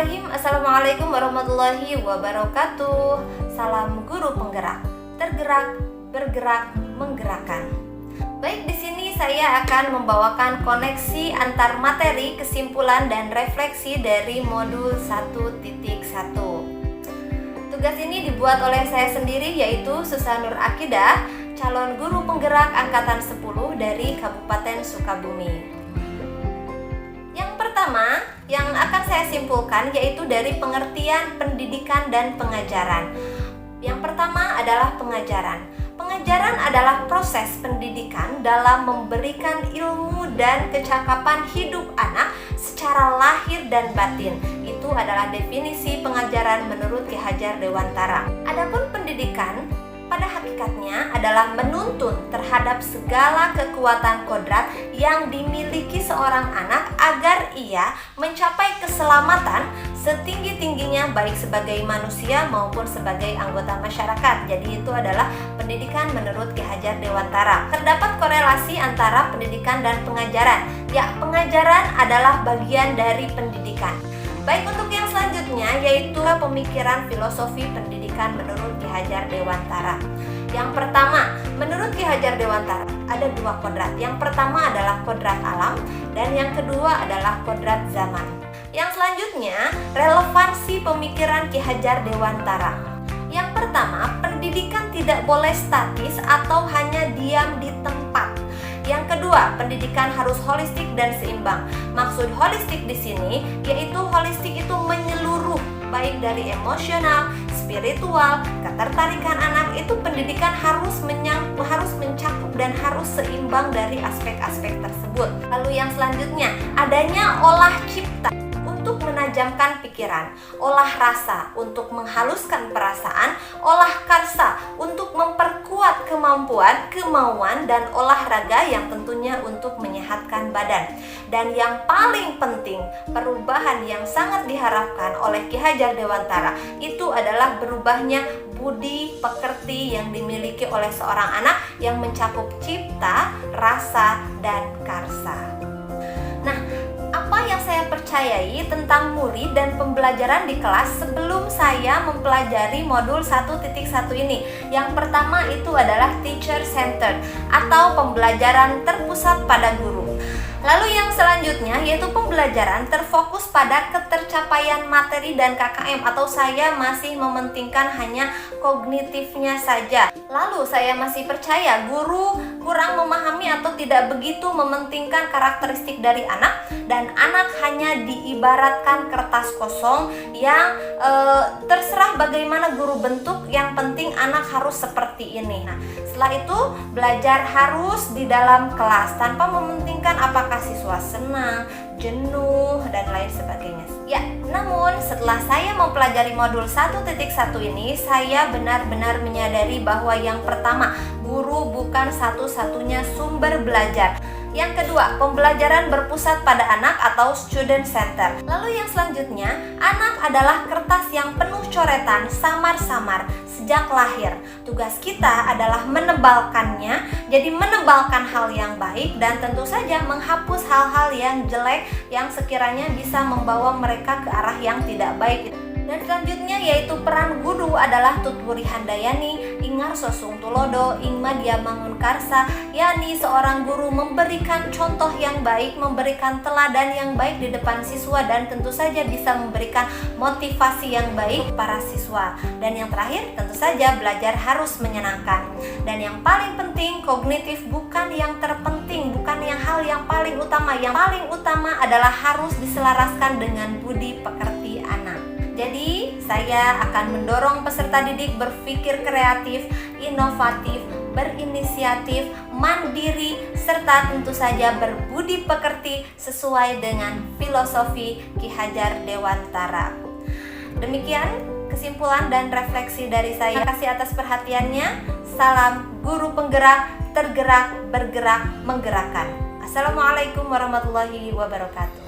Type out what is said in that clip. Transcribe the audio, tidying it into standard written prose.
Bismillahirrahmanirrahim. Assalamualaikum warahmatullahi wabarakatuh. Salam guru penggerak, tergerak, bergerak, menggerakkan. Baik, di sini saya akan membawakan koneksi antar materi, kesimpulan, dan refleksi dari modul 1.1. Tugas ini dibuat oleh saya sendiri, yaitu Susanur Akidah, calon guru penggerak angkatan 10 dari Kabupaten Sukabumi. Yang pertama yang akan saya simpulkan yaitu dari pengertian pendidikan dan pengajaran. Yang pertama adalah pengajaran. Pengajaran adalah proses pendidikan dalam memberikan ilmu dan kecakapan hidup anak secara lahir dan batin. Itu adalah definisi pengajaran menurut Ki Hajar Dewantara. Adapun pendidikan pada hakikatnya adalah menuntun terhadap segala kekuatan kodrat yang dimiliki seorang anak agar ia mencapai keselamatan setinggi-tingginya baik sebagai manusia maupun sebagai anggota masyarakat. Jadi itu adalah pendidikan menurut Ki Hajar Dewantara. Terdapat korelasi antara pendidikan dan pengajaran. Ya, pengajaran adalah bagian dari pendidikan. Baik, untuk yang selanjutnya yaitu pemikiran filosofi pendidikan menurut Ki Hajar Dewantara. Yang pertama, menurut Ki Hajar Dewantara ada dua kodrat. Yang pertama adalah kodrat alam dan yang kedua adalah kodrat zaman. Yang selanjutnya, relevansi pemikiran Ki Hajar Dewantara. Yang pertama, pendidikan tidak boleh statis atau hanya diam di tempat. Yang kedua, pendidikan harus holistik dan seimbang. Maksud holistik di sini yaitu holistik itu menyeluruh, baik dari emosional, spiritual, ketertarikan anak. Itu pendidikan harus mencakup dan harus seimbang dari aspek-aspek tersebut. Lalu yang selanjutnya, adanya olah cipta untuk menajamkan pikiran, olah rasa untuk menghaluskan perasaan, olah karsa untuk memperkuat kemampuan, kemauan, dan olahraga yang tentunya untuk menyehatkan badan. Dan yang paling penting, perubahan yang sangat diharapkan oleh Ki Hajar Dewantara itu adalah berubahnya budi pekerti yang dimiliki oleh seorang anak yang mencakup cipta, rasa, dan karsa. Nah, apa yang saya percayai tentang murid dan pembelajaran di kelas sebelum saya mempelajari modul 1.1 ini. Yang pertama itu adalah teacher centered atau pembelajaran terpusat pada guru. Lalu yang selanjutnya yaitu pembelajaran terfokus pada ketercapaian materi dan KKM, atau saya masih mementingkan hanya kognitifnya saja. Lalu saya masih percaya guru kurang memahami atau tidak begitu mementingkan karakteristik dari anak, dan anak hanya diibaratkan kertas kosong yang terserah bagaimana guru bentuk, yang penting anak harus seperti ini. Nah, setelah itu belajar harus di dalam kelas tanpa mementingkan apakah siswa senang, jenuh, dan lain sebagainya. Ya, namun setelah saya mempelajari modul 1.1 ini, saya benar-benar menyadari bahwa yang pertama, guru bukan satu-satunya sumber belajar. Yang kedua, pembelajaran berpusat pada anak atau student center. Lalu yang selanjutnya, anak adalah kertas yang penuh coretan samar-samar sejak lahir. Tugas kita adalah menebalkannya, jadi menebalkan hal yang baik dan tentu saja menghapus hal-hal yang jelek yang sekiranya bisa membawa mereka ke arah yang tidak baik. Dan selanjutnya yaitu peran guru adalah Tutwuri Handayani, Ingar Sosung Tulodo, Ingma Dia Mangun Karsa, yakni seorang guru memberikan contoh yang baik, memberikan teladan yang baik di depan siswa, dan tentu saja bisa memberikan motivasi yang baik para siswa. Dan yang terakhir tentu saja belajar harus menyenangkan. Dan yang paling penting, kognitif bukan yang terpenting, bukan yang hal yang paling utama. Yang paling utama adalah harus diselaraskan dengan budi pekerti anak. Jadi, saya akan mendorong peserta didik berpikir kreatif, inovatif, berinisiatif, mandiri, serta tentu saja berbudi pekerti sesuai dengan filosofi Ki Hajar Dewantara. Demikian kesimpulan dan refleksi dari saya. Terima kasih atas perhatiannya. Salam guru penggerak, tergerak, bergerak, menggerakkan. Assalamualaikum warahmatullahi wabarakatuh.